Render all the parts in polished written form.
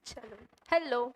चलो, हेलो।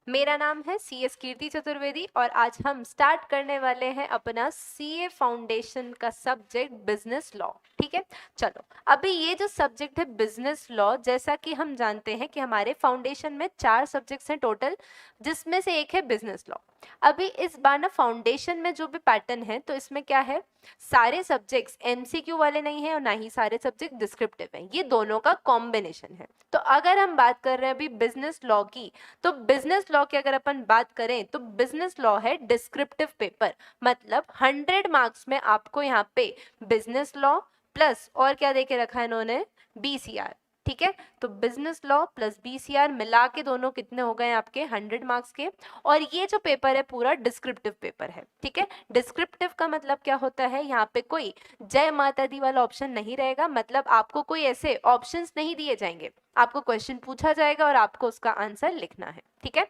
मेरा नाम है CS कीर्ति चतुर्वेदी और आज हम स्टार्ट करने वाले हैं अपना CA फाउंडेशन का सब्जेक्ट बिजनेस लॉ। ठीक है, चलो। अभी ये जो सब्जेक्ट है बिजनेस लॉ, जैसा कि हम जानते हैं कि हमारे फाउंडेशन में 4 सब्जेक्ट्स हैं टोटल, जिसमें से एक है बिजनेस लॉ। अभी इस बार ना फाउंडेशन में जो भी पैटर्न है, तो इसमें क्या है, सारे सब्जेक्ट्स MCQ वाले नहीं है और ना ही सारे सब्जेक्ट डिस्क्रिप्टिव हैं, ये दोनों का कॉम्बिनेशन है। तो अगर हम बात कर रहे हैं अभी बिजनेस लॉ की, तो बिजनेस लॉ की अगर अपन बात करें तो बिजनेस लॉ है डिस्क्रिप्टिव पेपर, मतलब 100 मार्क्स में आपको यहाँ पे बिजनेस लॉ प्लस और क्या देके रखा है इन्होंने, BCR। ठीक है, तो बिजनेस लॉ प्लस BCR मिला के दोनों कितने हो गए आपके 100 मार्क्स के। और ये जो पेपर है पूरा डिस्क्रिप्टिव पेपर है। ठीक है, डिस्क्रिप्टिव का मतलब क्या होता है, यहाँ पे कोई जय माता दी वाला ऑप्शन नहीं रहेगा, मतलब आपको कोई ऐसे ऑप्शंस नहीं दिए जाएंगे, आपको क्वेश्चन पूछा जाएगा और आपको उसका आंसर लिखना है। ठीक है,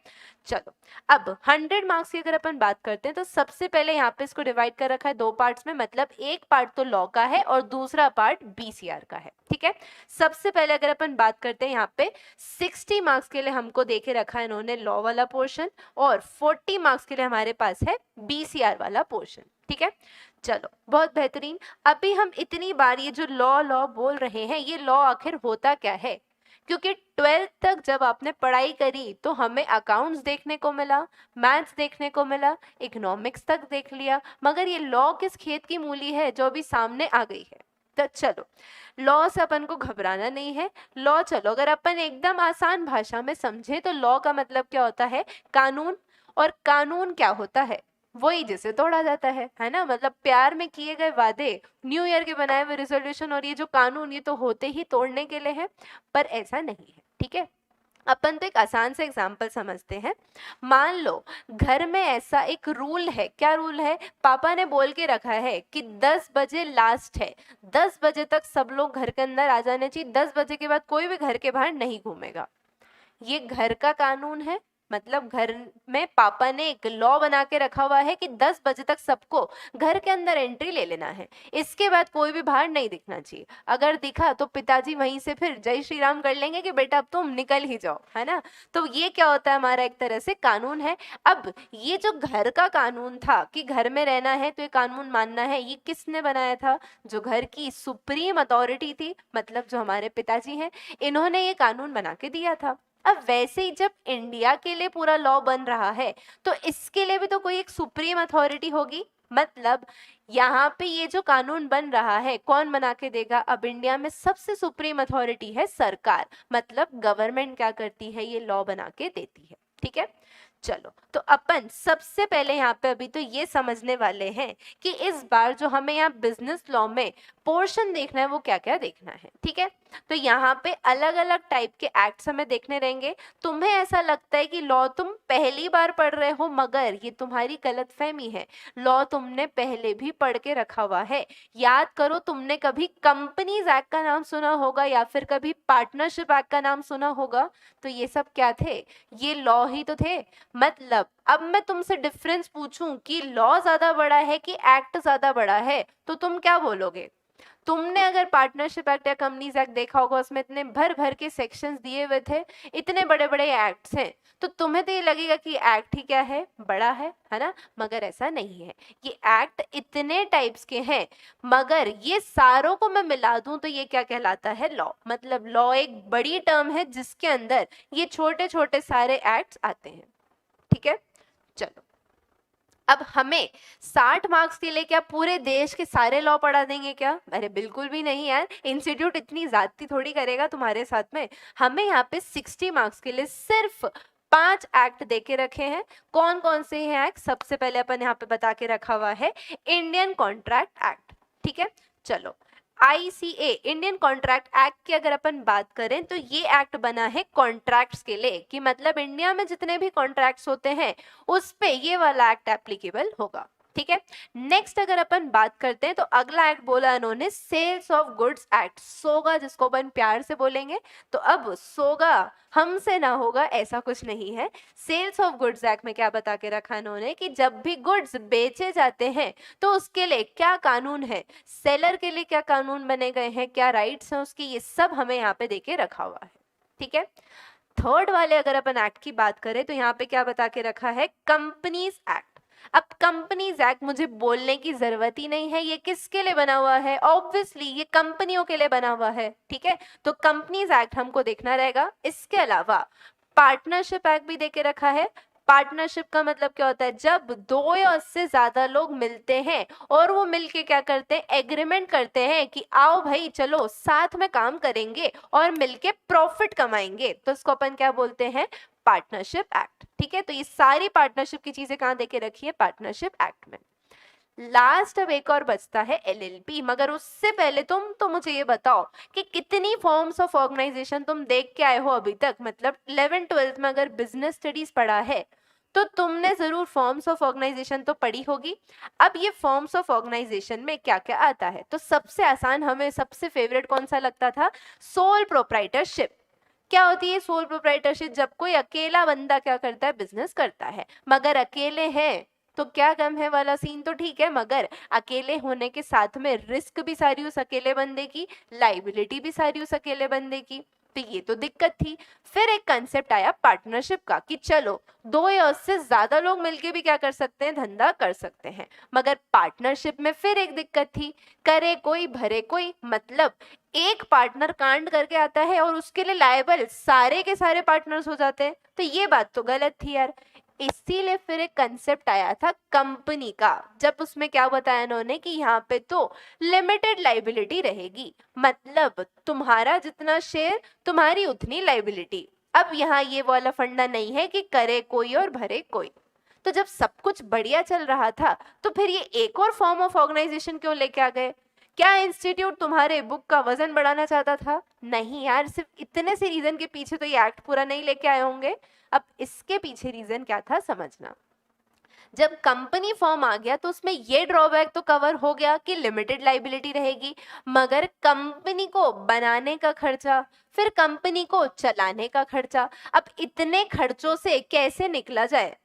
चलो। अब 100 मार्क्स की अगर अपन बात करते हैं तो सबसे पहले यहाँ पे इसको डिवाइड कर रखा है 2 पार्ट्स में, मतलब एक पार्ट तो लॉ का है और दूसरा पार्ट BCR का है। ठीक है, सबसे पहले अगर अपन बात करते हैं यहाँ पे 60 मार्क्स के लिए हमको देके रखा है इन्होंने लॉ वाला पोर्शन और 40 मार्क्स के लिए हमारे पास है BCR वाला पोर्शन। ठीक है, चलो, बहुत बेहतरीन। अभी हम इतनी बार ये जो लॉ लॉ बोल रहे हैं, ये लॉ आखिर होता क्या है, क्योंकि 12th तक जब आपने पढ़ाई करी तो हमें अकाउंट्स देखने को मिला, मैथ्स देखने को मिला, इकोनॉमिक्स तक देख लिया, मगर ये लॉ किस खेत की मूली है जो अभी सामने आ गई है। तो चलो, लॉ से अपन को घबराना नहीं है। लॉ, चलो अगर अपन एकदम आसान भाषा में समझे तो लॉ का मतलब क्या होता है, कानून। और कानून क्या होता है, वही जिसे तोड़ा जाता है ना, मतलब प्यार में किए गए वादे, न्यू ईयर के बनाए हुए रिजोल्यूशन और ये जो कानून, ये तो होते ही तोड़ने के लिए है, पर ऐसा नहीं है। ठीक है, अपन तो एक आसान से एग्जाम्पल समझते हैं। मान लो घर में ऐसा एक रूल है, क्या रूल है, पापा ने बोल के रखा है कि 10 बजे लास्ट है, 10 बजे तक सब लोग घर के अंदर आ जाने चाहिए, 10 बजे के बाद कोई भी घर के बाहर नहीं घूमेगा। ये घर का कानून है, मतलब घर में पापा ने एक लॉ बना के रखा हुआ है कि 10 बजे तक सबको घर के अंदर एंट्री ले लेना है, इसके बाद कोई भी बाहर नहीं दिखना चाहिए। अगर दिखा तो पिताजी वहीं से फिर जय श्री राम कर लेंगे कि बेटा अब तुम निकल ही जाओ, है ना। तो ये क्या होता है, हमारा एक तरह से कानून है। अब ये जो घर का कानून था कि घर में रहना है तो ये कानून मानना है, ये किसने बनाया था, जो घर की सुप्रीम अथॉरिटी थी, मतलब जो हमारे पिताजी हैं, इन्होंने ये कानून बना के दिया था। अब वैसे ही जब इंडिया के लिए पूरा लॉ बन रहा है तो इसके लिए भी तो कोई एक सुप्रीम अथॉरिटी होगी, मतलब यहाँ पे ये जो कानून बन रहा है कौन बना के देगा, अब इंडिया में सबसे सुप्रीम अथॉरिटी है सरकार, मतलब गवर्नमेंट क्या करती है, ये लॉ बना के देती है। ठीक है, चलो, तो अपन सबसे पहले यहाँ पे अभी तो ये समझने वाले हैं कि इस बार जो हमें यहाँ बिजनेस लॉ में पोर्शन देखना है वो क्या क्या देखना है। ठीक है, तो यहाँ पे अलग अलग टाइप के एक्ट्स हमें देखने रहेंगे। तुम्हें ऐसा लगता है कि लॉ तुम पहली बार पढ़ रहे हो, मगर ये तुम्हारी गलतफहमी है, लॉ तुमने पहले भी पढ़ के रखा हुआ है। याद करो, तुमने कभी कंपनीज एक्ट का नाम सुना होगा या फिर कभी पार्टनरशिप एक्ट का नाम सुना होगा, तो ये सब क्या थे, ये लॉ ही तो थे। मतलब अब मैं तुमसे डिफरेंस पूछूं कि लॉ ज्यादा बड़ा है कि एक्ट ज्यादा बड़ा है, तो तुम क्या बोलोगे। तुमने अगर पार्टनरशिप एक्ट या कंपनीज एक्ट देखा होगा, उसमें इतने भर भर के सेक्शंस दिए हुए थे, इतने बड़े बड़े एक्ट्स हैं, तो तुम्हें तो ये लगेगा कि एक्ट ही क्या है, बड़ा है ना, मगर ऐसा नहीं है। ये एक्ट इतने टाइप्स के हैं, मगर ये सारों को मैं मिला दूं तो ये क्या कहलाता है, लॉ। मतलब लॉ एक बड़ी टर्म है जिसके अंदर ये छोटे छोटे सारे एक्ट्स आते हैं। ठीक है, चलो। अब हमें 60 मार्क्स के लिए क्या पूरे देश के सारे लॉ पढ़ा देंगे क्या, अरे बिल्कुल भी नहीं यार, इंस्टीट्यूट इतनी ज्यादती थोड़ी करेगा तुम्हारे साथ में। हमें यहाँ पे 60 मार्क्स के लिए सिर्फ 5 एक्ट देके रखे हैं। कौन कौन से हैं एक्ट, सबसे पहले अपन यहाँ पे बता के रखा हुआ है इंडियन कॉन्ट्रैक्ट एक्ट। ठीक है, चलो, ICA इंडियन कॉन्ट्रैक्ट एक्ट की अगर अपन बात करें तो ये एक्ट बना है कॉन्ट्रैक्ट्स के लिए, कि मतलब इंडिया में जितने भी कॉन्ट्रैक्ट्स होते हैं उस पे ये वाला एक्ट एप्लीकेबल होगा। ठीक है, नेक्स्ट अगर अपन बात करते हैं तो अगला एक्ट बोला इन्होंने सेल्स ऑफ गुड्स एक्ट, सोगा जिसको अपन प्यार से बोलेंगे। तो अब सोगा हमसे ना होगा ऐसा कुछ नहीं है। सेल्स ऑफ गुड्स एक्ट में क्या बता के रखा इन्होंने कि जब भी गुड्स बेचे जाते हैं तो उसके लिए क्या कानून है, सेलर के लिए क्या कानून बने गए हैं, क्या राइट्स हैं उसकी, ये सब हमें यहाँ पे देके रखा हुआ है। ठीक है, थर्ड वाले अगर अपन एक्ट की बात करें तो यहाँ पे क्या बता के रखा है, कंपनीज एक्ट। अब कंपनीज एक्ट मुझे बोलने की जरूरत ही नहीं है, ये किसके लिए बना हुआ है, ऑब्वियसली ये कंपनियों के लिए बना हुआ है, ठीक है। तो कंपनीज एक्ट हमको देखना रहेगा। इसके अलावा पार्टनरशिप एक्ट भी देके रखा है। पार्टनरशिप का मतलब क्या होता है, जब दो या उससे ज्यादा लोग मिलते हैं और वो मिलके क्या करते हैं, एग्रीमेंट करते हैं कि आओ भाई चलो साथ में काम करेंगे और मिलके प्रॉफिट कमाएंगे, तो इसको अपन क्या बोलते हैं, पार्टनरशिप एक्ट, ठीक है। तो ये सारी पार्टनरशिप की चीजें कहाँ देके रखी है, पार्टनरशिप एक्ट में। लास्ट अब एक और बचता है एलएलपी, मगर उससे पहले तुम तो मुझे ये बताओ कि कितनी फॉर्म्स ऑफ ऑर्गेनाइजेशन तुम देख के आए हो अभी तक। मतलब 11th-12th में अगर बिजनेस स्टडीज पढ़ा है तो तुमने जरूर फॉर्म्स ऑफ ऑर्गेनाइजेशन तो पढ़ी होगी। अब ये फॉर्म्स ऑफ ऑर्गेनाइजेशन में क्या क्या आता है, तो सबसे आसान, हमें सबसे फेवरेट कौन सा लगता था, सोल प्रोप्राइटरशिप। क्या होती है सोल प्रोप्राइटरशिप, जब कोई अकेला बंदा क्या करता है, बिजनेस करता है, मगर अकेले हैं तो क्या गम है वाला सीन तो ठीक है, मगर अकेले होने के साथ में रिस्क भी सारी उस अकेले बंदे की, लाइबिलिटी भी सारी उस अकेले बंदे की, तो ये तो दिक्कत थी। फिर एक कंसेप्ट आया पार्टनरशिप का कि चलो दो या उससे ज्यादा लोग मिलके भी क्या कर सकते हैं, धंधा कर सकते हैं। मगर पार्टनरशिप में फिर एक दिक्कत थी, करे कोई भरे कोई, मतलब एक पार्टनर कांड करके आता है और उसके लिए लायबल सारे के सारे पार्टनर्स हो जाते हैं, तो ये बात तो गलत थी यार। इसीलिए फिर एक कंसेप्ट आया था कंपनी का, जब उसमें क्या बताया इन्होंने कि यहाँ पे तो लिमिटेड लाइबिलिटी रहेगी, मतलब तुम्हारा जितना शेयर तुम्हारी उतनी लाइबिलिटी। अब यहाँ ये वाला फंडा नहीं है कि करे कोई और भरे कोई। तो जब सब कुछ बढ़िया चल रहा था तो फिर ये एक और फॉर्म ऑफ ऑर्गेनाइजेशन क्यों लेके आ गए? क्या इंस्टीट्यूट तुम्हारे बुक का वजन बढ़ाना चाहता था? नहीं यार, सिर्फ इतने से रीजन के पीछे तो ये एक्ट पूरा नहीं लेके आए होंगे। अब इसके पीछे रीजन क्या था समझना। जब कंपनी फॉर्म आ गया तो उसमें ये ड्रॉबैक तो कवर हो गया कि लिमिटेड लाइबिलिटी रहेगी, मगर कंपनी को बनाने का खर्चा, फिर कंपनी को चलाने का खर्चा, अब इतने खर्चों से कैसे निकला जाए?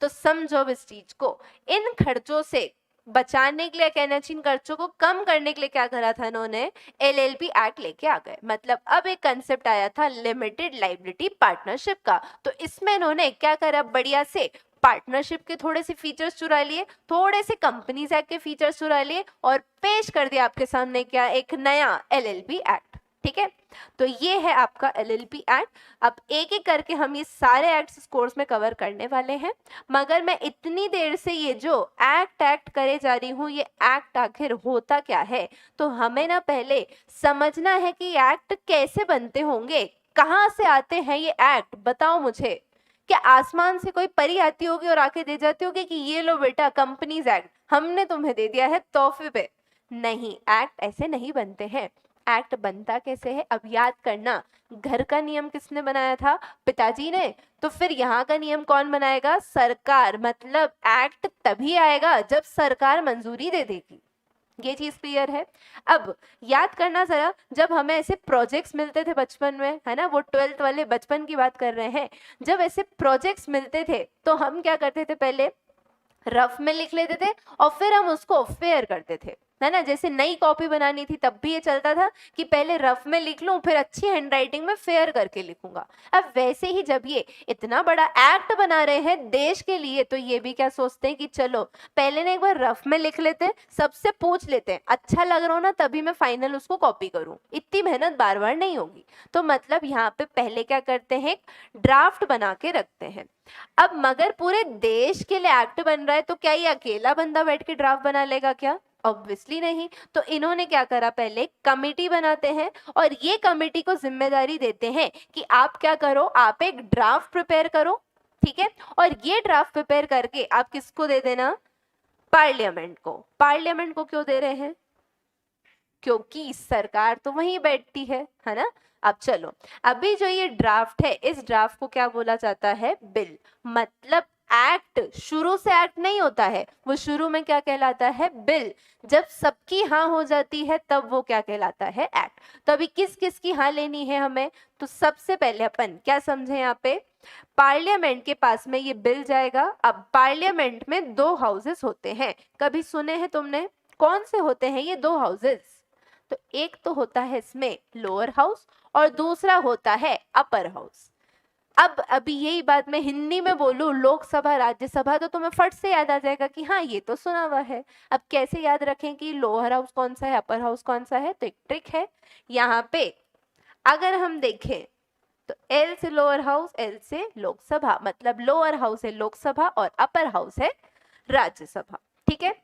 तो समझो अब इस चीज को, इन खर्चों से बचाने के लिए, कहना चाहिए इन खर्चों को कम करने के लिए क्या करा था इन्होंने, एलएलपी एक्ट लेके आ गए। मतलब अब एक कंसेप्ट आया था लिमिटेड लाइबिलिटी पार्टनरशिप का, तो इसमें इन्होंने क्या करा, बढ़िया से पार्टनरशिप के थोड़े से फीचर्स चुरा लिए, थोड़े से कंपनीज एक्ट के फीचर्स चुरा लिए और पेश कर दिया आपके सामने क्या, एक नया एलएलपी एक्ट, ठीक है। तो ये है आपका एलएलपी एक्ट। अब एक एक करके हम ये सारे एक्ट्स इस कोर्स में कवर करने वाले हैं, मगर मैं इतनी देर से ये जो एक्ट करे जा रही हूँ, ये एक्ट आखिर होता क्या है, तो हमें ना पहले समझना है कि एक्ट कैसे बनते होंगे, कहाँ से आते हैं ये एक्ट, बताओ मुझे। क्या आसमान से कोई परी आती होगी और आके दे जाती होगी कि ये लो बेटा कंपनीज एक्ट हमने तुम्हें दे दिया है तोहफे पे? नहीं, एक्ट ऐसे नहीं बनते हैं। एक्ट बनता कैसे है, अब याद करना, घर का नियम किसने बनाया था, पिताजी ने, तो फिर यहाँ का नियम कौन बनाएगा, सरकार। मतलब एक्ट तभी आएगा जब सरकार मंजूरी दे देगी, ये चीज क्लियर है। अब याद करना जरा, जब हमें ऐसे प्रोजेक्ट्स मिलते थे बचपन में, है ना, वो 12th वाले बचपन की बात कर रहे हैं, जब ऐसे प्रोजेक्ट्स मिलते थे तो हम क्या करते थे, पहले रफ में लिख लेते थे और फिर हम उसको फेयर करते थे, है ना। जैसे नई कॉपी बनानी थी तब भी ये चलता था कि पहले रफ में लिख लूं, फिर अच्छी हैंडराइटिंग में फेयर करके लिखूंगा। अब वैसे ही जब ये इतना बड़ा एक्ट बना रहे हैं देश के लिए, तो ये भी क्या सोचते हैं कि चलो पहले ना एक बार रफ में लिख लेते हैं, सबसे पूछ लेते हैं, अच्छा लग रहा हो ना तभी मैं फाइनल उसको कॉपी करूं, इतनी मेहनत बार बार नहीं होगी। तो मतलब यहाँ पे पहले क्या करते हैं, ड्राफ्ट बना के रखते हैं। अब मगर पूरे देश के लिए एक्ट बन रहा है, तो क्या ये अकेला बंदा बैठ के ड्राफ्ट बना लेगा क्या? ऑब्वियसली नहीं। तो इन्होंने क्या करा, पहले कमिटी बनाते हैं और ये कमिटी को जिम्मेदारी देते हैं कि आप क्या करो, आप एक ड्राफ्ट प्रिपेयर करो, ठीक है। और ये ड्राफ्ट प्रिपेयर करके आप किसको दे देना, पार्लियामेंट को। पार्लियामेंट को क्यों दे रहे हैं, क्योंकि सरकार तो वहीं बैठती है ना। अब चलो, अभी जो ये ड्राफ्ट है, इस ड्राफ्ट को क्या बोला जाता है, बिल। मतलब एक्ट शुरू से एक्ट नहीं होता है, वो शुरू में क्या कहलाता है, बिल। जब सबकी हाँ हो जाती है तब वो क्या कहलाता है, एक्ट। तो अभी किस किस की हाँ लेनी है हमें, तो सबसे पहले अपन क्या समझे यहाँ पे, पार्लियामेंट के पास में ये बिल जाएगा। अब पार्लियामेंट में दो हाउसेस होते हैं, कभी सुने हैं तुमने, कौन से होते हैं ये दो हाउसेस? तो एक तो होता है इसमें लोअर हाउस और दूसरा होता है अपर हाउस। अब अभी यही बात मैं हिंदी में बोलूं, लोकसभा राज्यसभा, तो तुम्हें फट से याद आ जाएगा कि हाँ ये तो सुना हुआ है। अब कैसे याद रखें कि लोअर हाउस कौन सा है, अपर हाउस कौन सा है? तो एक ट्रिक है यहाँ पे, अगर हम देखें तो एल से लोअर हाउस, एल से लोकसभा, मतलब लोअर हाउस है लोकसभा और अपर हाउस है राज्यसभा। ठीक है,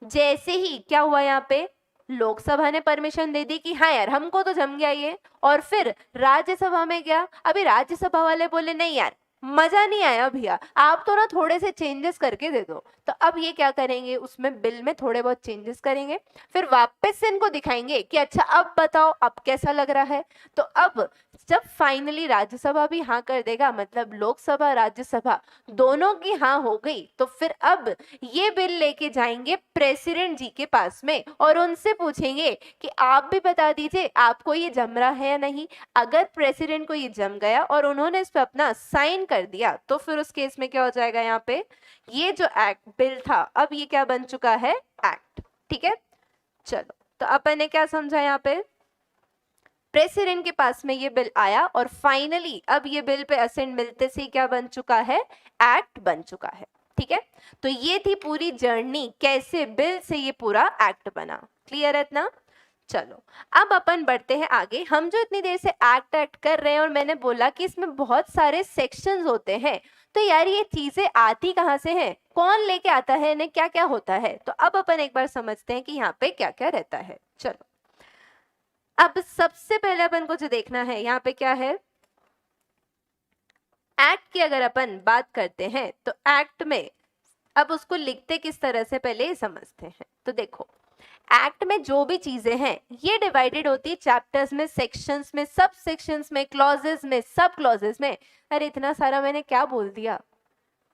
जैसे ही क्या हुआ यहाँ पे, लोकसभा ने परमिशन दे दी कि हाँ यार हमको तो जम गया ये, और फिर राज्यसभा में गया, अभी राज्यसभा वाले बोले नहीं यार मजा नहीं आया भैया, आप तो ना थोड़े से चेंजेस करके दे दो। तो अब ये क्या करेंगे, उसमें बिल में थोड़े बहुत चेंजेस करेंगे, फिर वापस से इनको दिखाएंगे कि अच्छा अब बताओ अब कैसा लग रहा है। तो अब जब फाइनली राज्यसभा भी हाँ कर देगा, मतलब लोकसभा राज्यसभा दोनों की हाँ हो गई, तो फिर अब ये बिल लेके जाएंगे प्रेसिडेंट जी के पास में और उनसे पूछेंगे कि आप भी बता दीजिए आपको ये जम रहा है या नहीं। अगर प्रेसिडेंट को ये जम गया और उन्होंने इस पे अपना साइन कर दिया, तो फिर उस केस में क्या हो जाएगा, यहाँ पे ये जो एक्ट बिल था अब ये क्या बन चुका है, एक्ट। ठीक है, चलो तो अपन ने क्या समझा, यहाँ पे प्रेसिडेंट के पास में ये बिल आया और फाइनली अब ये बिल पे असेंट मिलते से क्या बन चुका है, एक्ट बन चुका है। ठीक है, तो ये थी पूरी जर्नी, कैसे बिल से ये पूरा एक्ट बना। क्लियर है इतना? चलो अब अपन बढ़ते हैं आगे। हम जो इतनी देर से एक्ट कर रहे हैं और मैंने बोला कि इसमें बहुत सारे सेक्शंस होते हैं, तो यार ये चीजें आती कहाँ से हैं, कौन लेके आता है, इन्हें क्या क्या होता है। तो अब अपन एक बार समझते हैं कि यहाँ पे क्या क्या रहता है। चलो अब सबसे पहले अपन को जो देखना है यहाँ पे क्या है, एक्ट की अगर अपन बात करते हैं तो एक्ट में अब उसको लिखते किस तरह से पहले समझते हैं। तो देखो एक्ट में जो भी चीजें हैं ये डिवाइडेड होती है चैप्टर्स में, सेक्शंस में, सब सेक्शंस में, क्लॉजेस में, सब क्लॉजेस में। अरे इतना सारा मैंने क्या बोल दिया,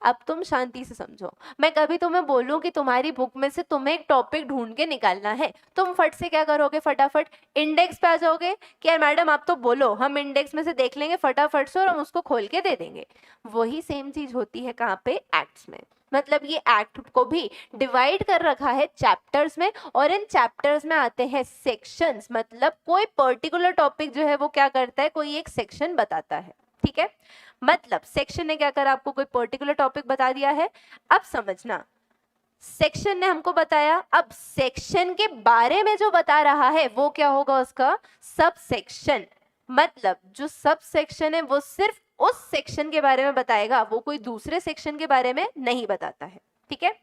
अब तुम शांति से समझो। मैं कभी तुम्हें बोलूं कि तुम्हारी बुक में से तुम्हें एक टॉपिक ढूंढ के निकालना है, तुम फट से क्या करोगे, फटाफट इंडेक्स पे आ जाओगे कि यार मैडम आप तो बोलो, हम इंडेक्स में से देख लेंगे फटाफट से और हम उसको खोल के दे देंगे। वही सेम चीज होती है कहाँ पे, एक्ट्स में। मतलब ये एक्ट को भी डिवाइड कर रखा है चैप्टर्स में, और इन चैप्टर्स में आते हैं सेक्शंस, मतलब कोई पर्टिकुलर टॉपिक जो है वो क्या करता है, कोई एक सेक्शन बताता है। ठीक है, मतलब सेक्शन ने क्या करा, आपको कोई पर्टिकुलर टॉपिक बता दिया है। अब समझना, सेक्शन ने हमको बताया, अब सेक्शन के बारे में जो बता रहा है वो क्या होगा, उसका सब सेक्शन। मतलब जो सब सेक्शन है वो सिर्फ उस सेक्शन के बारे में बताएगा, वो कोई दूसरे सेक्शन के बारे में नहीं बताता है। ठीक है,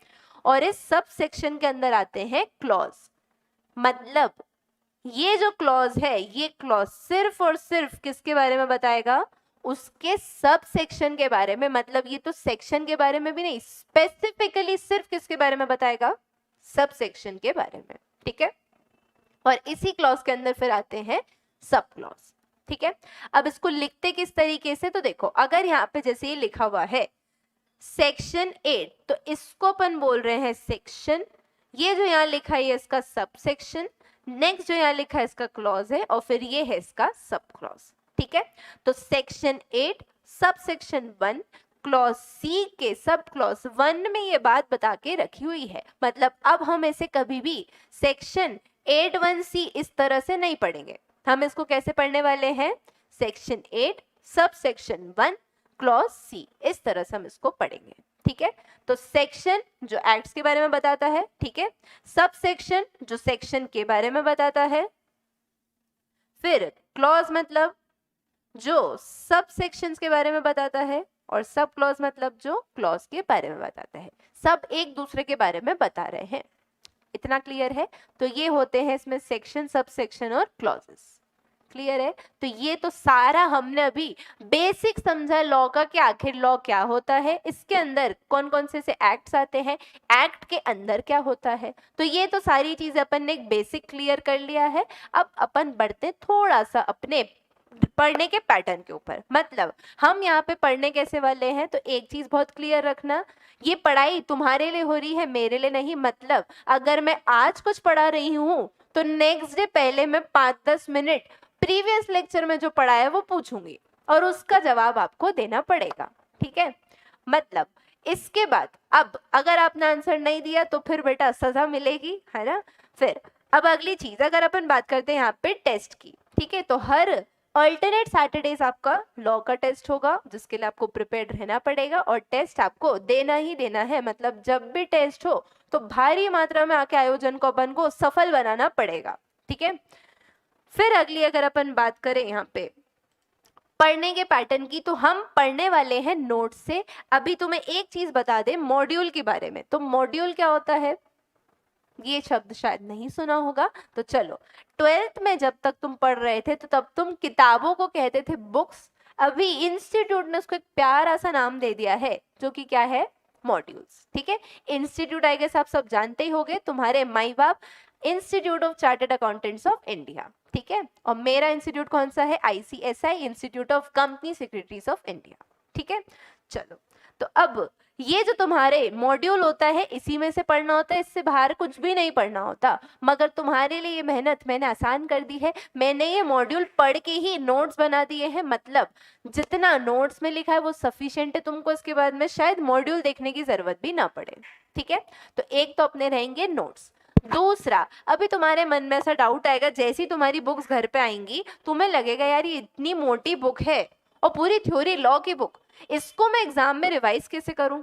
और इस सब सेक्शन के अंदर आते हैं क्लॉज। मतलब ये जो क्लॉज है, ये क्लॉज सिर्फ और सिर्फ किसके बारे में बताएगा, उसके सब सेक्शन के बारे में। मतलब ये तो सेक्शन के बारे में भी नहीं, स्पेसिफिकली सिर्फ किसके बारे में बताएगा, सब सेक्शन के बारे में। ठीक है, और इसी क्लॉज के अंदर फिर आते हैं सब क्लॉज। ठीक है, अब इसको लिखते किस तरीके से, तो देखो अगर यहाँ पे जैसे ये लिखा हुआ है सेक्शन 8, तो इसको अपन बोल रहे हैं सेक्शन। ये जो यहाँ लिखा है इसका सब सेक्शन, नेक्स्ट जो यहाँ लिखा है इसका क्लॉज है, और फिर ये है इसका सब क्लॉज। ठीक है, तो section 8 sub section 1 clause C के सब क्लॉज 1 में ये बात बता के रखी हुई है। मतलब अब हम इसे कभी भी सेक्शन 8(1)(c) इस तरह से नहीं पढ़ेंगे, हम इसको कैसे पढ़ने वाले हैं, section 8 sub section 1 clause C, इस तरह से हम इसको पढ़ेंगे। ठीक है, तो सेक्शन जो एक्ट्स के बारे में बताता है, ठीक है, सब सेक्शन जो सेक्शन के बारे में बताता है, फिर क्लॉज मतलब जो सब सेक्शंस के बारे में बताता है, और सब क्लॉज मतलब जो क्लॉज के बारे में बताता है। सब एक दूसरे के बारे में बता रहे हैं। इतना क्लियर है? तो ये होते हैं इसमें सेक्शन, सब सेक्शन और क्लॉजेस। क्लियर है? तो ये तो सारा हमने अभी बेसिक समझा लॉ का कि आखिर लॉ क्या होता है, इसके अंदर कौन कौन से एक्ट्स आते हैं, एक्ट के अंदर क्या होता है। तो ये तो सारी चीजें अपन ने एक बेसिक क्लियर कर लिया है। अब अपन बढ़ते थोड़ा सा अपने पढ़ने के पैटर्न के ऊपर। मतलब हम यहाँ पे पढ़ने कैसे वाले हैं, तो एक चीज बहुत क्लियर रखना, ये पढ़ाई तुम्हारे लिए हो रही है, मेरे लिए नहीं। मतलब अगर मैं आज कुछ पढ़ा रही हूँ तो नेक्स्ट डे पहले मैं 5-10 मिनट प्रीवियस लेक्चर में जो पढ़ा है वो पूछूंगी और उसका जवाब आपको देना पड़ेगा। ठीक है, मतलब इसके बाद अब अगर आपने आंसर नहीं दिया तो फिर बेटा सजा मिलेगी, है ना। फिर अब अगली चीज अगर अपन बात करते हैं यहाँ पे टेस्ट की, ठीक है, तो हर अल्टरनेट सैटरडेज आपका लॉ का टेस्ट होगा, जिसके लिए आपको प्रिपेयर्ड रहना पड़ेगा और टेस्ट आपको देना ही देना है। मतलब जब भी टेस्ट हो तो भारी मात्रा में आके आयोजन को अपन को सफल बनाना पड़ेगा, ठीक है। फिर अगली अगर अपन बात करें यहाँ पे पढ़ने के पैटर्न की, तो हम पढ़ने वाले हैं नोट से। अभी तुम्हें एक चीज बता दें मॉड्यूल के बारे में, तो मॉड्यूल क्या होता है ये शब्द शायद नहीं सुना होगा। तो चलो, 12th में जब तक तुम पढ़ रहे थे तो तब तुम किताबों को कहते थे बुक्स। अभी इंस्टीट्यूट ने उसको एक प्यारा सा नाम दे दिया है जो कि क्या है, मॉड्यूल्स, ठीक है। इंस्टीट्यूट आई गेस आप सब जानते ही होंगे, तुम्हारे माई बाप institute of chartered accountants of India, ठीक है। और मेरा इंस्टीट्यूट कौन सा है, ICSI, institute of company secretaries of India, ठीक है। चलो, तो अब ये जो तुम्हारे मॉड्यूल होता है इसी में से पढ़ना होता है, इससे बाहर कुछ भी नहीं पढ़ना होता। मगर तुम्हारे लिए ये मेहनत मैंने आसान कर दी है, मैंने ये मॉड्यूल पढ़ के ही नोट्स बना दिए हैं। मतलब जितना नोट्स में लिखा है वो सफिशिएंट है, तुमको इसके बाद में शायद मॉड्यूल देखने की जरूरत भी ना पड़े, ठीक है। तो एक तो अपने रहेंगे नोट्स। दूसरा, अभी तुम्हारे मन में ऐसा डाउट आएगा जैसे ही तुम्हारी बुक्स घर पे आएंगी तुम्हें लगेगा यार ये इतनी मोटी बुक है और पूरी थ्योरी लॉ की बुक, इसको मैं एग्जाम में रिवाइज कैसे करूं।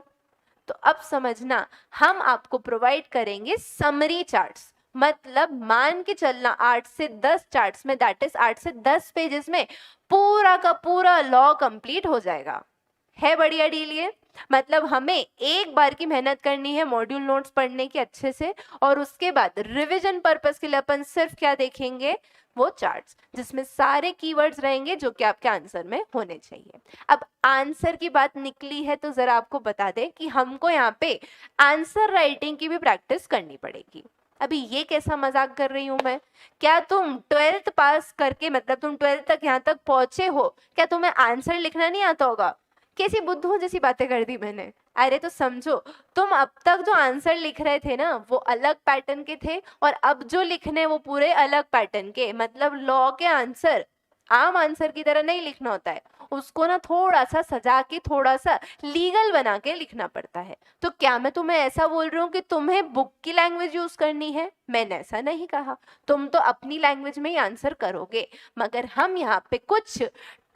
तो अब समझना, हम आपको प्रोवाइड करेंगे समरी चार्ट्स। मतलब मान के चलना 8 से 10 चार्ट्स में, दैट इज 8 से 10 पेजेस में पूरा का पूरा लॉ कंप्लीट हो जाएगा। है बढ़िया डील ये। मतलब हमें एक बार की मेहनत करनी है मॉड्यूल नोट्स पढ़ने की अच्छे से, और उसके बाद रिवीजन पर्पस के लिए अपन सिर्फ क्या देखेंगे, वो चार्ट्स जिसमें सारे कीवर्ड्स रहेंगे जो कि आपके आंसर में होने चाहिए। अब आंसर की बात निकली है तो जरा आपको बता दें कि हमको यहाँ पे आंसर राइटिंग की भी प्रैक्टिस करनी पड़ेगी। अभी ये कैसा मजाक कर रही हूं मैं, क्या तुम 12th पास करके, मतलब तुम 12th तक यहाँ तक पहुंचे हो, क्या तुम्हें आंसर लिखना नहीं आता होगा। कैसी बुद्धू जैसी बातें कर दी मैंने। अरे तो समझो, तुम अब तक जो आंसर लिख रहे थे ना वो अलग पैटर्न के थे, और अब जो लिखने वो पूरे अलग पैटर्न के। मतलब लॉ के आंसर आम आंसर की तरह नहीं लिखना होता है, उसको ना थोड़ा सा सजा के, थोड़ा सा लीगल बना के लिखना पड़ता है। तो क्या मैं तुम्हें ऐसा बोल रही हूँ कि तुम्हें बुक की लैंग्वेज यूज करनी है, मैंने ऐसा नहीं कहा। तुम तो अपनी लैंग्वेज में ही आंसर करोगे, मगर हम यहाँ पे कुछ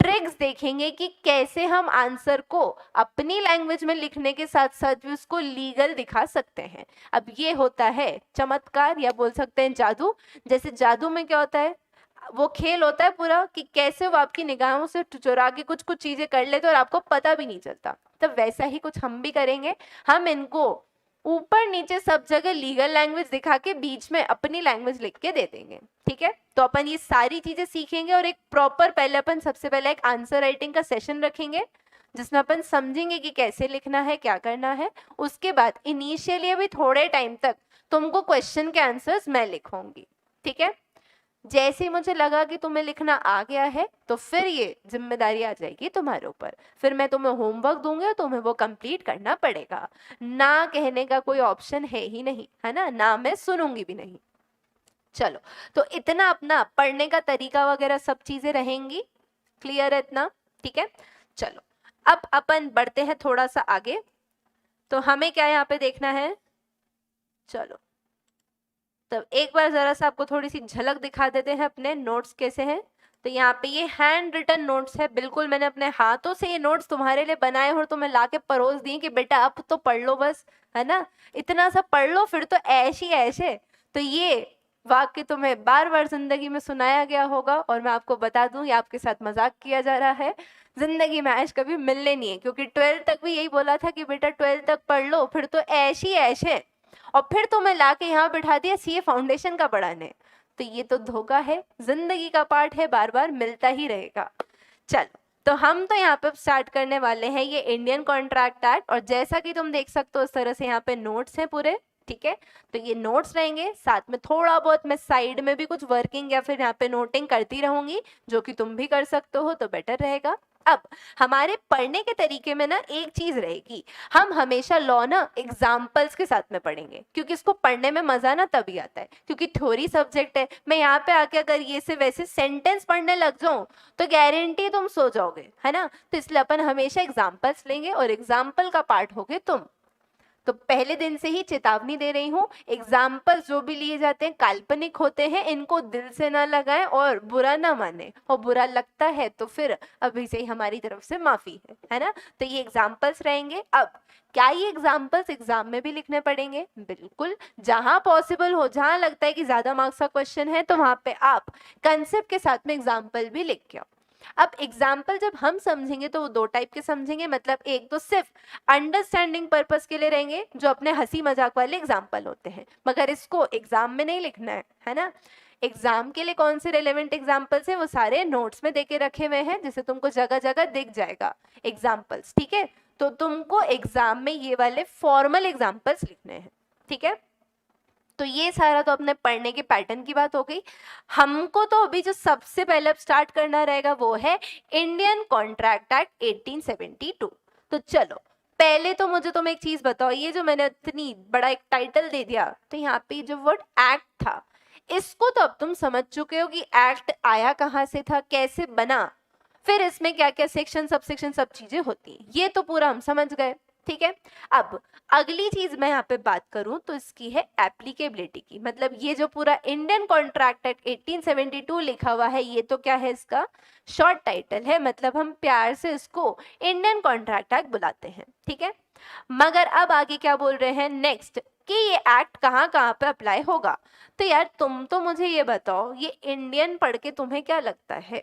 ट्रिक्स देखेंगे कि कैसे हम आंसर को अपनी लैंग्वेज में लिखने के साथ साथ भी उसको लीगल दिखा सकते हैं। अब ये होता है चमत्कार, या बोल सकते हैं जादू। जैसे जादू में क्या होता है, वो खेल होता है पूरा कि कैसे वो आपकी निगाहों से चुरा के कुछ कुछ चीजें कर लेते और आपको पता भी नहीं चलता। तो वैसा ही कुछ हम भी करेंगे। हम इनको ऊपर नीचे सब जगह लीगल लैंग्वेज दिखा के बीच में अपनी लैंग्वेज लिख के दे देंगे, ठीक है। तो अपन ये सारी चीजें सीखेंगे, और एक प्रॉपर पहले अपन सबसे पहले एक आंसर राइटिंग का सेशन रखेंगे जिसमें अपन समझेंगे कि कैसे लिखना है, क्या करना है। उसके बाद इनिशियली अभी थोड़े टाइम तक तुमको क्वेश्चन के आंसर्स मैं लिखूंगी, ठीक है। जैसे ही मुझे लगा कि तुम्हें लिखना आ गया है तो फिर ये जिम्मेदारी आ जाएगी तुम्हारे ऊपर। फिर मैं तुम्हें होमवर्क दूंगी और तुम्हें वो कंप्लीट करना पड़ेगा। ना कहने का कोई ऑप्शन है ही नहीं, है ना मैं सुनूंगी भी नहीं। चलो, तो इतना अपना पढ़ने का तरीका वगैरह सब चीजें रहेंगी, क्लियर है इतना, ठीक है। चलो, अब अपन बढ़ते हैं थोड़ा सा आगे। तो हमें क्या यहाँ पे देखना है, चलो तब एक बार जरा सा आपको थोड़ी सी झलक दिखा देते हैं अपने नोट्स कैसे हैं। तो यहाँ पे ये हैंड रिटन नोट्स है, बिल्कुल मैंने अपने हाथों से ये नोट्स तुम्हारे लिए बनाए और तुम्हें ला के परोस दिए कि बेटा अब तो पढ़ लो बस, है ना, इतना सा पढ़ लो फिर तो ऐश ही ऐश है। तो ये वाक्य तुम्हें बार बार जिंदगी में सुनाया गया होगा, और मैं आपको बता दूं ये आपके साथ मजाक किया जा रहा है। जिंदगी में ऐश कभी मिलने नहीं है, क्योंकि 12th तक भी यही बोला था कि बेटा 12th तक पढ़ लो फिर तो ऐश ही ऐश है, और फिर तुम्हें लाके यहाँ बिठा दिया सीए फाउंडेशन का पढ़ाने। तो ये तो धोखा है, जिंदगी का पार्ट है, बार बार मिलता ही रहेगा। चलो, तो हम तो यहाँ पे स्टार्ट करने वाले हैं ये इंडियन कॉन्ट्रैक्ट एक्ट, और जैसा कि तुम देख सकते हो इस तरह से यहाँ पे नोट्स हैं पूरे, ठीक है। तो ये नोट्स रहेंगे, साथ में थोड़ा बहुत मैं साइड में भी कुछ वर्किंग या फिर यहाँ पे नोटिंग करती रहूंगी, जो कि तुम भी कर सकते हो, तो बेटर रहेगा। अब हमारे पढ़ने के तरीके में ना एक चीज रहेगी, हम हमेशा लॉ ना एग्जाम्पल्स के साथ में पढ़ेंगे, क्योंकि इसको पढ़ने में मजा ना तभी आता है क्योंकि थ्योरी सब्जेक्ट है। मैं यहाँ पे आके अगर ये से वैसे सेंटेंस पढ़ने लग जाऊं तो गारंटी तुम सो जाओगे, है ना। तो इसलिए अपन हमेशा एग्जाम्पल्स लेंगे और एग्जाम्पल का पार्ट होगे तुम। तो पहले दिन से ही चेतावनी दे रही हूँ, एग्जाम्पल जो भी लिए जाते हैं काल्पनिक होते हैं, इनको दिल से ना लगाएं और बुरा ना माने, और बुरा लगता है तो फिर अभी से ही हमारी तरफ से माफी है ना। तो ये एग्जाम्पल्स रहेंगे। अब क्या ये एग्जाम्पल्स एग्जाम में भी लिखने पड़ेंगे? बिल्कुल, जहां पॉसिबल हो, जहां लगता है कि ज्यादा मार्क्स का क्वेश्चन है, तो वहां पे आप कंसेप्ट के साथ में एग्जाम्पल भी लिख के आओ। अब एग्जाम्पल जब हम समझेंगे तो वो दो टाइप के समझेंगे, मतलब एक तो सिर्फ अंडरस्टैंडिंग पर्पस के लिए रहेंगे, जो अपने हंसी मजाक वाले एग्जाम्पल होते हैं, मगर इसको एग्जाम में नहीं लिखना है ना। एग्जाम के लिए कौन से रेलेवेंट एग्जाम्पल्स हैं वो सारे नोट्स में देके रखे हुए हैं, जिसे तुमको जगह जगह दिख जाएगा एग्जाम्पल्स, ठीक है। तो तुमको एग्जाम में ये वाले फॉर्मल एग्जाम्पल्स लिखने हैं, ठीक है। तो ये सारा तो अपने पढ़ने के पैटर्न की बात हो गई। हमको तो अभी जो सबसे पहले स्टार्ट करना रहेगा वो है इंडियन कॉन्ट्रैक्ट एक्ट 1872। तो चलो पहले तो मुझे तुम एक चीज बताओ, ये जो मैंने इतनी बड़ा एक टाइटल दे दिया, तो यहाँ पे जो वर्ड एक्ट था, इसको तो अब तुम समझ चुके हो कि एक्ट आया कहाँ से था, कैसे बना, फिर इसमें क्या क्या सेक्शन सब सेक्शन सब चीजें होती हैं, ये तो पूरा हम समझ गए, ठीक है। अब अगली चीज मैं यहाँ पे बात करूं तो इसकी है एप्लीकेबिलिटी की, मतलब ये जो पूरा इंडियन कॉन्ट्रैक्ट एक्ट 1872 लिखा हुआ है, ये तो क्या है, इसका शॉर्ट टाइटल है, मतलब हम प्यार से इसको इंडियन कॉन्ट्रैक्ट एक्ट बुलाते हैं, ठीक है। मगर अब आगे क्या बोल रहे हैं नेक्स्ट, कि ये एक्ट कहाँ कहाँ पे अप्लाई होगा। तो यार तुम तो मुझे ये बताओ, ये इंडियन पढ़ के तुम्हें क्या लगता है,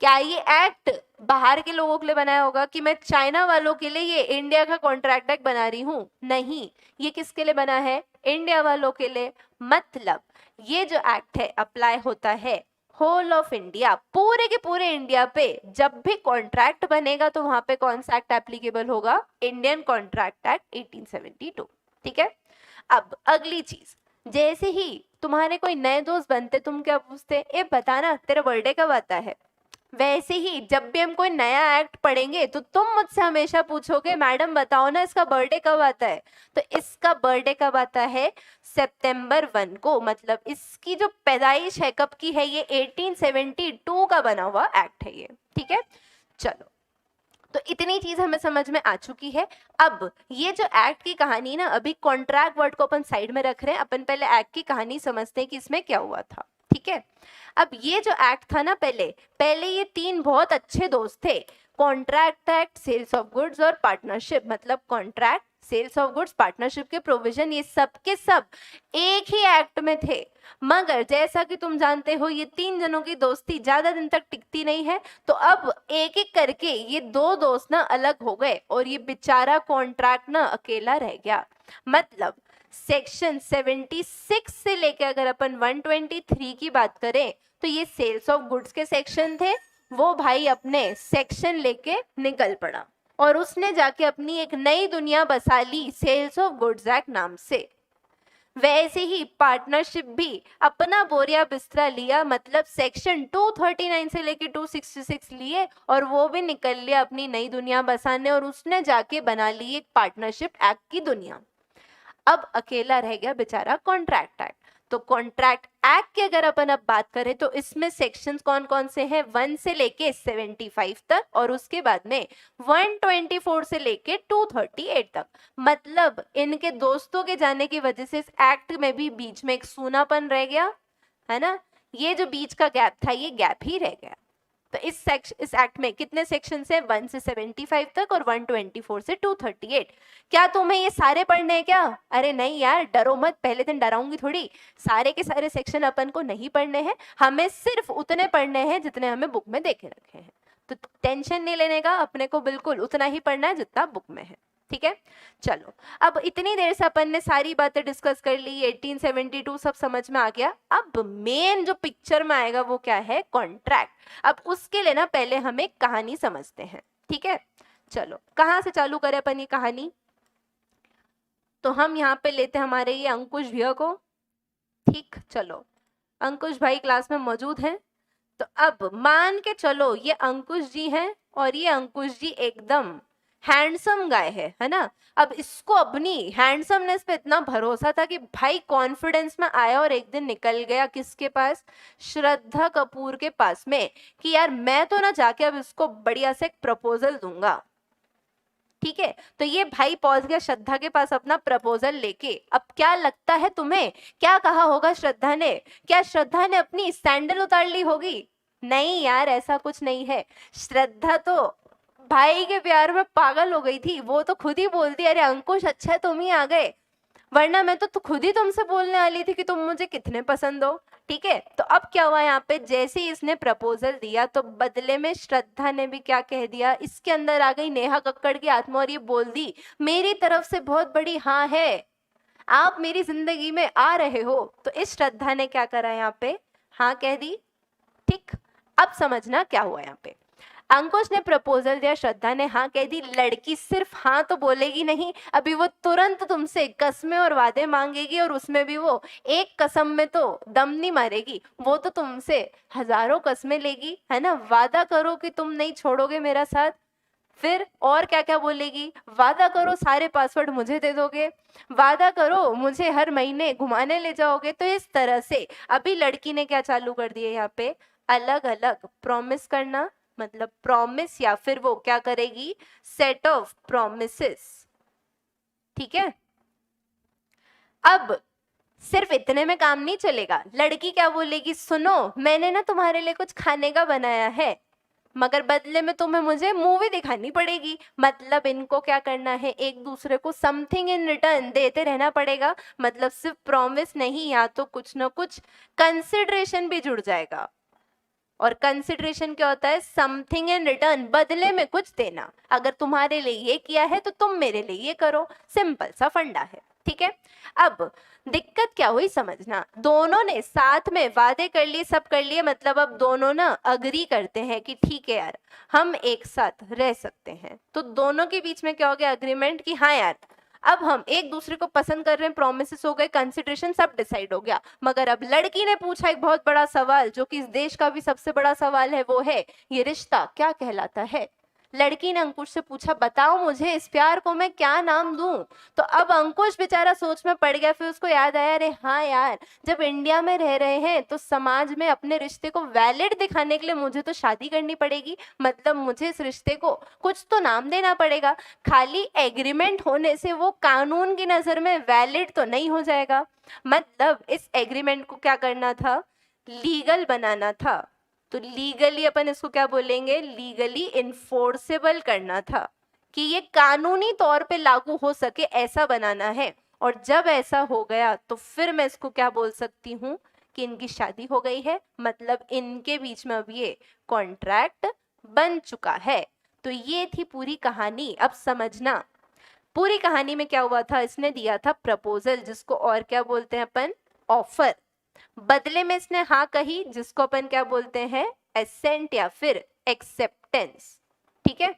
क्या ये एक्ट बाहर के लोगों के लिए बनाया होगा, कि मैं चाइना वालों के लिए ये इंडिया का कॉन्ट्रैक्ट एक्ट बना रही हूँ? नहीं, ये किसके लिए बना है, इंडिया वालों के लिए। मतलब ये जो एक्ट है अप्लाई होता है होल ऑफ इंडिया, पूरे के पूरे इंडिया पे जब भी कॉन्ट्रैक्ट बनेगा तो वहां पे कौन सा एक्ट एप्लीकेबल होगा, इंडियन कॉन्ट्रैक्ट एक्ट 1872, ठीक है। अब अगली चीज, जैसे ही तुम्हारे कोई नए दोस्त बनते, तुम क्या पूछते, ए बताना तेरा बर्थडे कब आता है। वैसे ही जब भी हम कोई नया एक्ट पढ़ेंगे तो तुम मुझसे हमेशा पूछोगे, मैडम बताओ ना इसका बर्थडे कब आता है। तो इसका बर्थडे कब आता है, सितंबर 1 को, मतलब इसकी जो पैदाइश है कब की है, ये 1872 का बना हुआ एक्ट है ये, ठीक है। चलो तो इतनी चीज हमें समझ में आ चुकी है। अब ये जो एक्ट की कहानी ना, अभी कॉन्ट्रैक्ट वर्ड को अपन साइड में रख रहे हैं, अपन पहले एक्ट की कहानी समझते हैं कि इसमें क्या हुआ था, ठीक है। अब ये जो एक्ट था ना, पहले पहले ये तीन बहुत अच्छे दोस्त थे, contract act, sales of goods और पार्टनरशिप, मतलब contract, sales of goods, partnership के प्रोविजन, ये सब के सब एक ही एक्ट में थे। मगर जैसा कि तुम जानते हो ये तीन जनों की दोस्ती ज्यादा दिन तक टिकती नहीं है, तो अब एक एक करके ये दो दोस्त ना अलग हो गए और ये बेचारा कॉन्ट्रैक्ट ना अकेला रह गया। मतलब सेक्शन 76 से लेकर अगर अपन 123 की बात करें तो ये सेल्स ऑफ गुड्स के सेक्शन थे, वो भाई अपने सेक्शन लेके निकल पड़ा और उसने जाके अपनी एक नई दुनिया बसा ली सेल्स ऑफ गुड्स एक्ट नाम से। वैसे ही पार्टनरशिप भी अपना बोरिया बिस्तरा लिया, मतलब सेक्शन 239 से लेके 266 लिए और वो भी निकल लिया अपनी नई दुनिया बसाने, और उसने जाके बना ली एक पार्टनरशिप एक्ट की दुनिया। अब अकेला रह गया बेचारा कॉन्ट्रैक्ट एक्ट। तो कॉन्ट्रैक्ट एक्ट की अगर अपन अब बात करें तो इसमें सेक्शंस कौन कौन से हैं, 1 से लेके 75 तक, और उसके बाद में 124 से लेके 238 तक। मतलब इनके दोस्तों के जाने की वजह से इस एक्ट में भी बीच में एक सूनापन रह गया, है ना। ये जो बीच का गैप था ये गैप ही रह गया। तो इस एक्ट में कितने सेक्शन है, 1 से 75 तक और 124 से 238। क्या तुम्हें ये सारे पढ़ने हैं क्या? अरे नहीं यार, डरो मत, पहले दिन डराऊंगी थोड़ी। सारे के सारे सेक्शन अपन को नहीं पढ़ने हैं, हमें सिर्फ उतने पढ़ने हैं जितने हमें बुक में देखे रखे हैं। तो टेंशन नहीं लेने का, अपने को बिल्कुल उतना ही पढ़ना है जितना बुक में है, ठीक है। चलो अब इतनी देर से अपन ने सारी बातें डिस्कस कर ली, 1872 सब समझ में आ गया। अब मेन जो पिक्चर में आएगा वो क्या है, कॉन्ट्रैक्ट। अब उसके लिए ना पहले हम एक कहानी समझते हैं, ठीक है। चलो कहाँ से चालू करें अपन ये कहानी, तो हम यहाँ पे लेते हैं हमारे ये अंकुश भैया को, ठीक। चलो अंकुश भाई क्लास में मौजूद हैं। तो अब मान के चलो ये अंकुश जी हैं और ये अंकुश जी एकदम हैंडसम गाय है ना। अब इसको अपनी हैंडसमनेस पे इतना भरोसा था कि भाई कॉन्फिडेंस में आया और एक दिन निकल गया किसके पास, श्रद्धा कपूर के पास में, कि यार मैं तो ना जाके अब इसको बढ़िया से एक प्रपोजल दूंगा, ठीक है। तो ये भाई पहुंच गया श्रद्धा के पास अपना प्रपोजल लेके। अब क्या लगता है तुम्हें, क्या कहा होगा श्रद्धा ने? क्या श्रद्धा ने अपनी सैंडल उतार ली होगी? नहीं यार, ऐसा कुछ नहीं है। श्रद्धा तो भाई के प्यार में पागल हो गई थी। वो तो खुद ही बोलती, अरे अंकुश अच्छा है तुम ही आ गए, वरना मैं तो खुद ही तुमसे बोलने वाली थी कि तुम मुझे कितने पसंद हो। ठीक है। तो अब क्या हुआ यहाँ पे, जैसे ही इसने प्रपोजल दिया तो बदले में श्रद्धा ने भी क्या कह दिया, इसके अंदर आ गई नेहा कक्कड़ की आत्मा और ये बोल दी, मेरी तरफ से बहुत बड़ी हाँ है, आप मेरी जिंदगी में आ रहे हो। तो इस श्रद्धा ने क्या करा यहाँ पे, हाँ कह दी। ठीक, अब समझना क्या हुआ यहाँ पे। अंकुश ने प्रपोजल दिया, श्रद्धा ने हाँ कह दी। लड़की सिर्फ हाँ तो बोलेगी नहीं, अभी वो तुरंत तुमसे कस्में और वादे मांगेगी, और उसमें भी वो एक कसम में तो दम नहीं मारेगी, वो तो तुमसे हजारों कस्में लेगी, है ना। वादा करो कि तुम नहीं छोड़ोगे मेरा साथ। फिर और क्या क्या बोलेगी, वादा करो सारे पासवर्ड मुझे दे दोगे, वादा करो मुझे हर महीने घुमाने ले जाओगे। तो इस तरह से अभी लड़की ने क्या चालू कर दिया यहाँ पे, अलग अलग प्रॉमिस करना, मतलब प्रॉमिस या फिर वो क्या करेगी, सेट ऑफ प्रॉमिसेस। ठीक है। अब सिर्फ इतने में काम नहीं चलेगा। लड़की क्या बोलेगी, सुनो मैंने ना तुम्हारे लिए कुछ खाने का बनाया है, मगर बदले में तुम्हें मुझे मूवी दिखानी पड़ेगी। मतलब इनको क्या करना है, एक दूसरे को समथिंग इन रिटर्न देते रहना पड़ेगा। मतलब सिर्फ प्रॉमिस नहीं, या तो कुछ ना कुछ कंसिडरेशन भी जुड़ जाएगा। और कंसिडरेशन क्या होता है, समथिंग इन रिटर्न, बदले में कुछ देना। अगर तुम्हारे लिए ये किया है तो तुम मेरे लिए ये करो, सिंपल सा फंडा है। ठीक है। अब दिक्कत क्या हुई समझना, दोनों ने साथ में वादे कर लिए, सब कर लिए, मतलब अब दोनों ना अग्री करते हैं कि ठीक है यार हम एक साथ रह सकते हैं। तो दोनों के बीच में क्या हो गया, अग्रीमेंट कि हाँ यार अब हम एक दूसरे को पसंद कर रहे हैं, प्रोमिसेस हो गए, कंसिडरेशन सब डिसाइड हो गया। मगर अब लड़की ने पूछा एक बहुत बड़ा सवाल, जो कि इस देश का भी सबसे बड़ा सवाल है, वो है ये रिश्ता क्या कहलाता है। लड़की ने अंकुश से पूछा, बताओ मुझे इस प्यार को मैं क्या नाम दूं। तो अब अंकुश बेचारा सोच में पड़ गया। फिर उसको याद आया, अरे हाँ यार जब इंडिया में रह रहे हैं तो समाज में अपने रिश्ते को वैलिड दिखाने के लिए मुझे तो शादी करनी पड़ेगी, मतलब मुझे इस रिश्ते को कुछ तो नाम देना पड़ेगा। खाली एग्रीमेंट होने से वो कानून की नजर में वैलिड तो नहीं हो जाएगा। मतलब इस एग्रीमेंट को क्या करना था, लीगल बनाना था। तो लीगली अपन इसको क्या बोलेंगे, लीगली इन्फोर्सेबल करना था, कि ये कानूनी तौर पे लागू हो सके ऐसा बनाना है। और जब ऐसा हो गया तो फिर मैं इसको क्या बोल सकती हूँ कि इनकी शादी हो गई है, मतलब इनके बीच में अब ये कॉन्ट्रैक्ट बन चुका है। तो ये थी पूरी कहानी। अब समझना पूरी कहानी में क्या हुआ था, इसने दिया था प्रपोजल, जिसको और क्या बोलते हैं अपन, ऑफर। बदले में इसने हाँ कही, जिसको अपन क्या बोलते हैं, एसेंट या फिर एक्सेप्टेंस। ठीक है।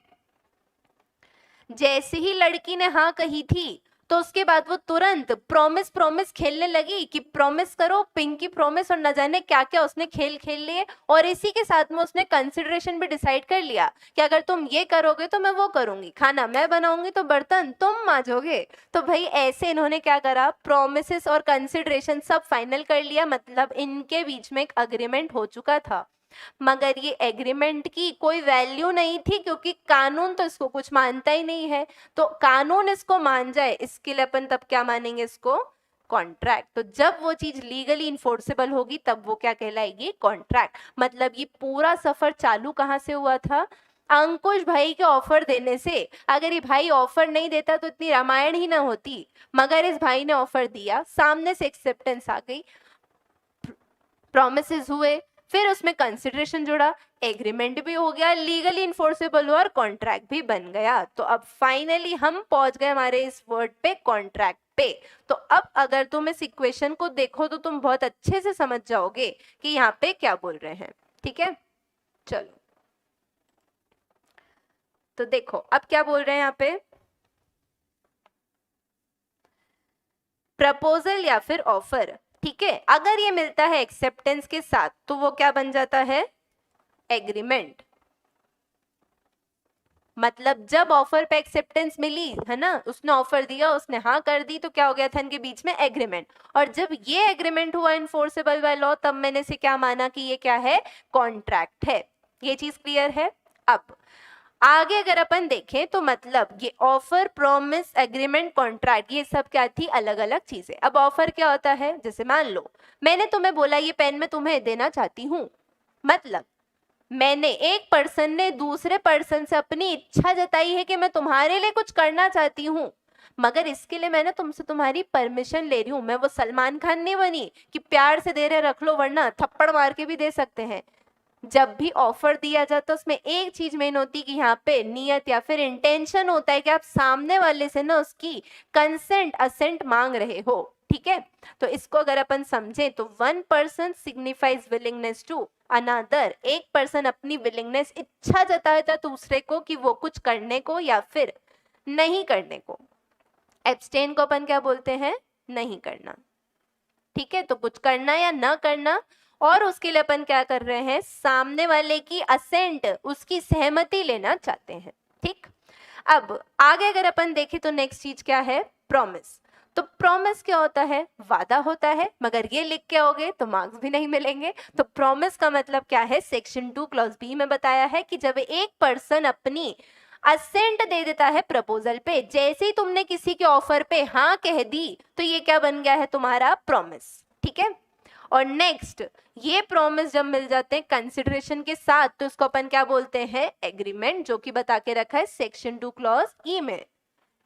जैसे ही लड़की ने हाँ कही थी तो उसके बाद वो तुरंत प्रॉमिस प्रॉमिस खेलने लगी कि प्रॉमिस करो, पिंकी प्रॉमिस, और न जाने क्या क्या उसने खेल खेल लिए। और इसी के साथ में उसने कंसिडरेशन भी डिसाइड कर लिया कि अगर तुम ये करोगे तो मैं वो करूंगी, खाना मैं बनाऊंगी तो बर्तन तुम मांजोगे। तो भाई ऐसे इन्होंने क्या करा, प्रॉमिसेस और कंसिडरेशन सब फाइनल कर लिया। मतलब इनके बीच में एक अग्रीमेंट हो चुका था। मगर ये एग्रीमेंट की कोई वैल्यू नहीं थी, क्योंकि कानून तो इसको कुछ मानता ही नहीं है। तो कानून इसको मान जाए, इसके लिए अपन तब क्या मानेंगे इसको, कॉन्ट्रैक्ट। तो जब वो चीज लीगली इन्फोर्सेबल होगी तब वो क्या कहलाएगी, कॉन्ट्रैक्ट। मतलब ये पूरा सफर चालू कहाँ से हुआ था, अंकुश भाई के ऑफर देने से। अगर ये भाई ऑफर नहीं देता तो इतनी रामायण ही ना होती, मगर इस भाई ने ऑफर दिया, सामने से एक्सेप्टेंस आ गई, प्रॉमिसेस हुए, फिर उसमें कंसिडरेशन जुड़ा, एग्रीमेंट भी हो गया, लीगली इन्फोर्सेबल हुआ और कॉन्ट्रैक्ट भी बन गया। तो अब फाइनली हम पहुंच गए हमारे इस वर्ड पे, कॉन्ट्रैक्ट पे। तो अब अगर तुम इस इक्वेशन को देखो तो तुम बहुत अच्छे से समझ जाओगे कि यहाँ पे क्या बोल रहे हैं। ठीक है। चलो तो देखो अब क्या बोल रहे हैं यहाँ पे, प्रपोजल या फिर ऑफर। ठीक है। अगर ये मिलता है एक्सेप्टेंस के साथ तो वो क्या बन जाता है, एग्रीमेंट। मतलब जब ऑफर पे एक्सेप्टेंस मिली है ना, उसने ऑफर दिया, उसने हाँ कर दी, तो क्या हो गया था इनके बीच में, एग्रीमेंट। और जब ये एग्रीमेंट हुआ इन्फोर्सेबल बाय लॉ, तब मैंने से क्या माना कि ये क्या है, कॉन्ट्रैक्ट है। ये चीज क्लियर है। अब आगे अगर अपन देखें तो मतलब ये ऑफर, प्रॉमिस, एग्रीमेंट, कॉन्ट्रैक्ट, ये सब क्या थी, अलग अलग चीजें। अब ऑफर क्या होता है, जैसे मान लो मैंने तुम्हें बोला ये पेन मैं तुम्हें देना चाहती हूँ, मतलब मैंने, एक पर्सन ने दूसरे पर्सन से अपनी इच्छा जताई है कि मैं तुम्हारे लिए कुछ करना चाहती हूँ, मगर इसके लिए मैंने तुमसे तुम्हारी परमिशन ले रही हूँ। मैं वो सलमान खान नहीं बनी कि प्यार से दे रहे रख लो वरना थप्पड़ मार के भी दे सकते हैं। जब भी ऑफर दिया जाता है उसमें एक चीज मेन होती है कि यहाँ पे नियत या फिर इंटेंशन होता है कि आप सामने वाले से ना उसकी कंसेंट, असेंट मांग रहे हो, ठीक है। तो इसको अगर अपन समझें तो one person signifies willingness to another, एक पर्सन अपनी विलिंगनेस, इच्छा जताता है दूसरे को कि वो कुछ करने को या फिर नहीं करने को। एब्सटेन को अपन क्या बोलते हैं, नहीं करना, ठीक है। तो कुछ करना या ना करना, और उसके लिए अपन क्या कर रहे हैं, सामने वाले की असेंट, उसकी सहमति लेना चाहते हैं, ठीक। अब आगे अगर अपन देखें तो नेक्स्ट चीज क्या है, प्रॉमिस। तो प्रॉमिस क्या होता है, वादा होता है, मगर ये लिख के आओगे तो मार्क्स भी नहीं मिलेंगे। तो प्रॉमिस का मतलब क्या है, सेक्शन 2 क्लॉज बी में बताया है कि जब एक पर्सन अपनी असेंट दे देता है प्रपोजल पे, जैसे ही तुमने किसी के ऑफर पे हाँ कह दी तो ये क्या बन गया है, तुम्हारा प्रॉमिस, ठीक है। और नेक्स्ट, ये प्रॉमिस जब मिल जाते हैं कंसिडरेशन के साथ तो इसको अपन क्या बोलते हैं, एग्रीमेंट, जो कि बता के रखा है सेक्शन 2 क्लॉज ई में।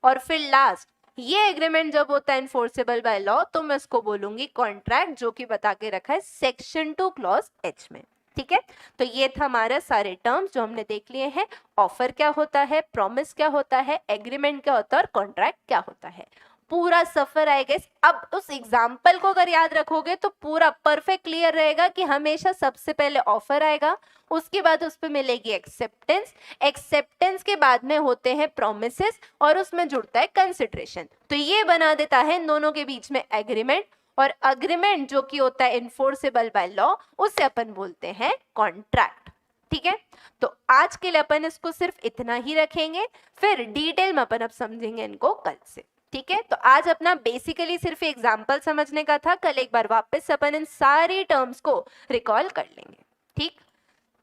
और फिर लास्ट, ये एग्रीमेंट जब होता है इन्फोर्सेबल बाय लॉ तो मैं इसको बोलूंगी कॉन्ट्रैक्ट, जो कि बता के रखा है सेक्शन 2 क्लॉज एच में, ठीक है। तो ये था हमारा सारे टर्म्स जो हमने देख लिए हैं। ऑफर क्या होता है, प्रॉमिस क्या होता है, एग्रीमेंट क्या होता है और कॉन्ट्रैक्ट क्या होता है। पूरा सफर आएगा। अब उस एग्जाम्पल को अगर याद रखोगे तो पूरा परफेक्ट क्लियर रहेगा कि हमेशा सबसे पहले ऑफर आएगा, उसके बाद उस पर मिलेगी एक्सेप्टेंस, एक्सेप्टेंस के बाद में होते हैं प्रोमिसेस और उसमें जुड़ता है कंसिडरेशन। तो ये बना देता है इन दोनों के बीच में एग्रीमेंट, और अग्रीमेंट जो कि होता है इन्फोर्सेबल बाय लॉ उसे अपन बोलते हैं कॉन्ट्रैक्ट, ठीक है। तो आज के लिए अपन इसको सिर्फ इतना ही रखेंगे, फिर डिटेल में अपन अब समझेंगे इनको कल से, ठीक है। तो आज अपना बेसिकली सिर्फ एग्जाम्पल समझने का था, कल एक बार वापस अपन इन सारी टर्म्स को रिकॉल कर लेंगे, ठीक।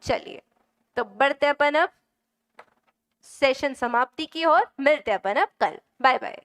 चलिए तो बढ़ते अपन अब सेशन समाप्ति की ओर, मिलते अपन अब कल, बाय बाय।